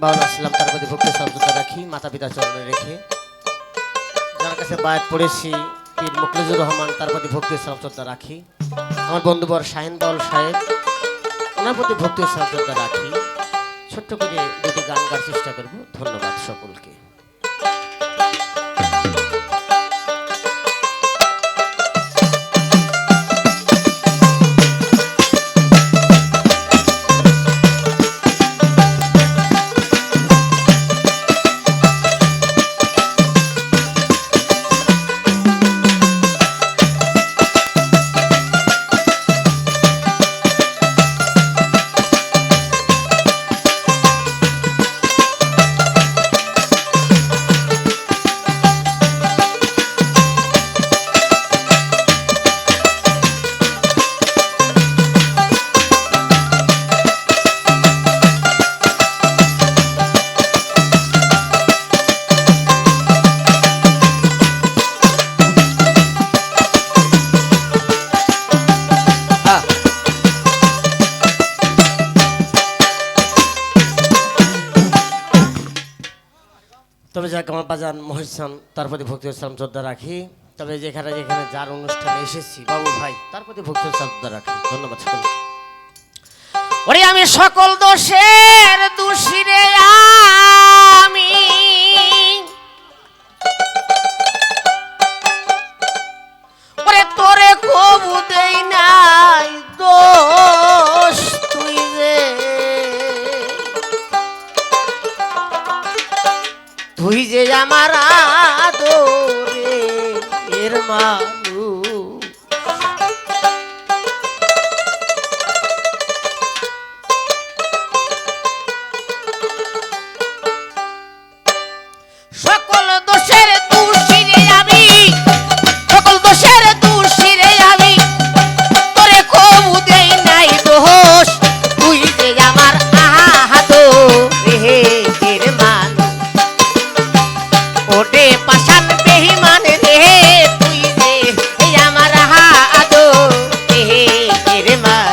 বাউল আসলাম তার প্রতি ভক্তি শ্রদ্ধা রাখি মাতা পিতা চরণে রেখে, যার কাছে বায়াত পড়েছি পীর মুখলিজুর রহমান তার প্রতি ভক্তি শ্রদ্ধা রাখি, আমার বন্ধুবর শাহিন বাউল সাহেব ওনার প্রতি ভক্তি শ্রদ্ধা রাখি। ছোট্ট করে দুটি গান গাওয়ার চেষ্টা করব। ধন্যবাদ সকলকে। তবে যাকে আমার বাজান মহিসান তার প্রতি ভক্তি শ্রদ্ধা রাখি। তবে যেখানে যেখানে যার অনুষ্ঠানে এসেছি বাবু ভাই তার প্রতি ভক্তি শ্রদ্ধা রাখি। ধন্যবাদ সকলকে। ওরে আমি সকল দোষের দোষী রে, আমি ওরে তোরে কবু দেই নাই দোষ, তুই যে তুই যে আমার আদরের মানুষ। সকল দোষের দোষী রে আমি, সকল দোষের দোষী রে আমি, তোরে কবু দেই নাই দোষ, তুই যে আমার আদরের মানুষ। ওরে পাশান বেঈমান রে, তুই যে আমার আদরের মানুষ।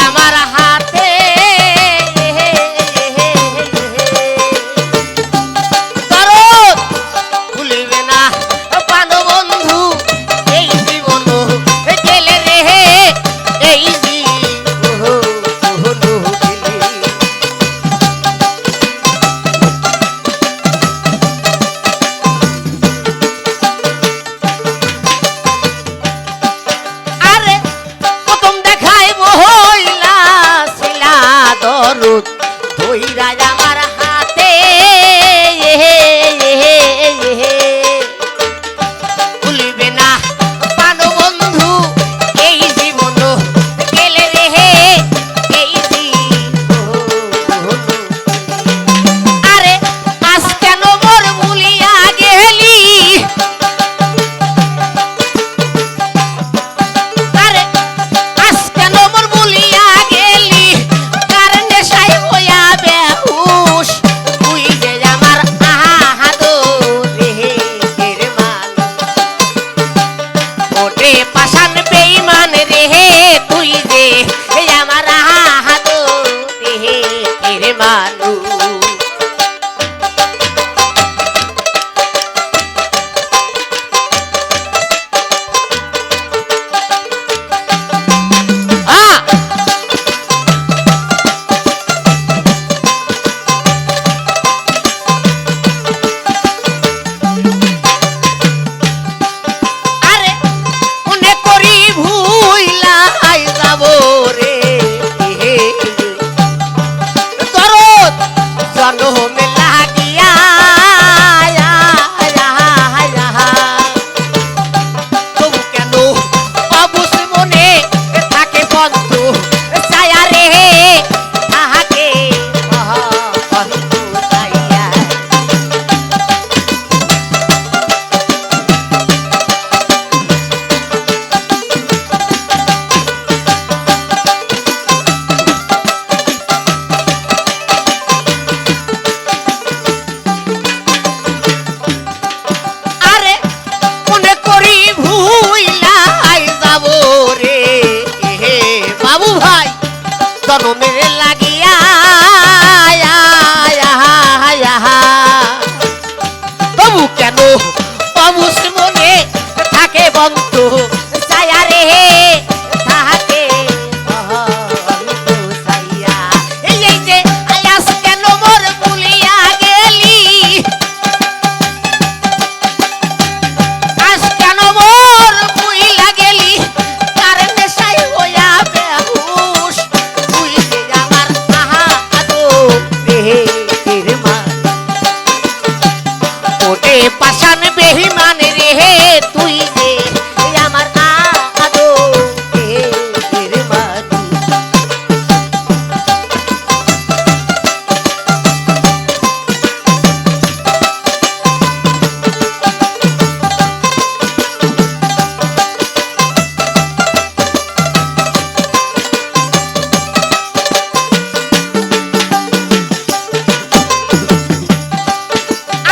আমার হাতে দরদ ভুলিবে না প্রাণ বন্ধু, এই জীবন গেলে রে, এই জীবন গেলে। আরে প্রথম দেখাইব হইলা জনমের লাগিয়া তবু কেন অবুস মনে থাকে বন্ধু ছায়া রে থাকে ছায়া এই যে আয়াস কেন মোর ভুলিয়া গেলি আজ কেন মোর ভুলিয়া গেলি তার নেশায় হইয়া বেহুশ তুই যে আমার আহা আদো রে মা ওরে পাশান বেহিমান রে তুই যে আমার আদো রে মা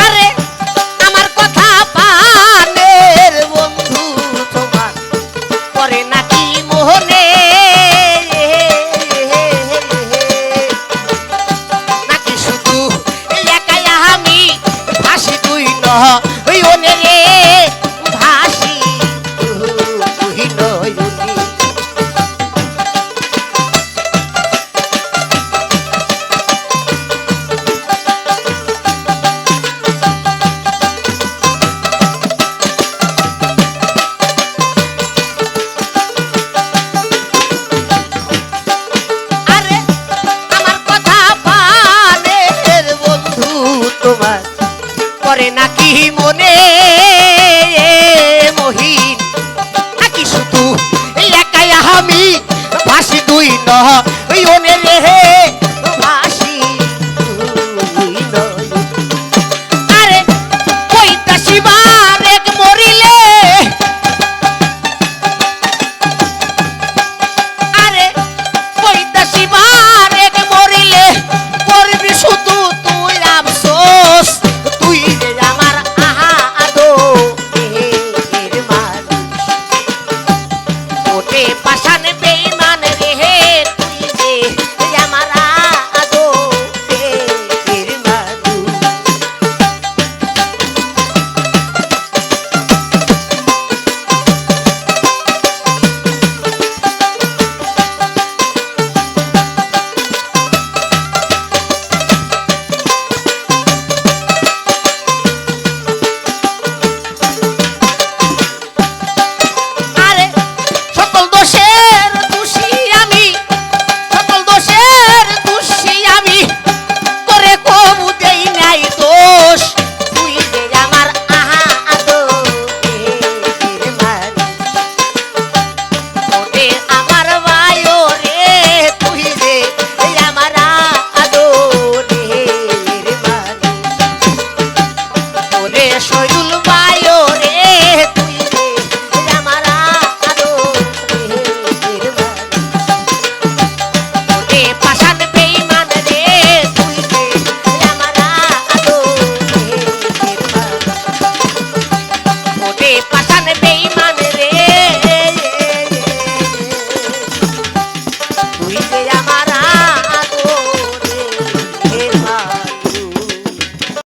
আরে আমার কথা পানের বন্ধু তোমার করে নাকি মোহনে নাকি শুধু একাই আমি ভাসি তুই নই ওনে রে ভাসি তুই নই আরে আমার কথা পানের বন্ধু তোমার করে নাকি মনে মহিন নাকি শুধু একাই আমি ভাসি দুই নই ওনে রে ভাসি তুই নই আরে কইতাছি বারেক মরিলে আরে কইতাছি বারেক মরিলে করবি শুধু তুই আফসোস তুই যে আমার আহা আদো এর মানুষ ওটে পাশান বেঈমান রে তুই যে আমার আদো এর মানুষ আরে সকল দোষের দোষী আমি সকল দোষের দোষী আমি তোরে কবু দেই নাই দোষ তুই যে আমার আহা আদো এর মানুষ ওরে আমার ভাইও রে তুই যে আমার আদো এর মানুষ ওরে শৈলুল ভাইও রে তুই যে আমার আদো এর মানুষ ওরে পাশান বেঈমান রে তুই যে আমার আদো এর মানুষ ওরে পাশান বেঈমান রে তুই যে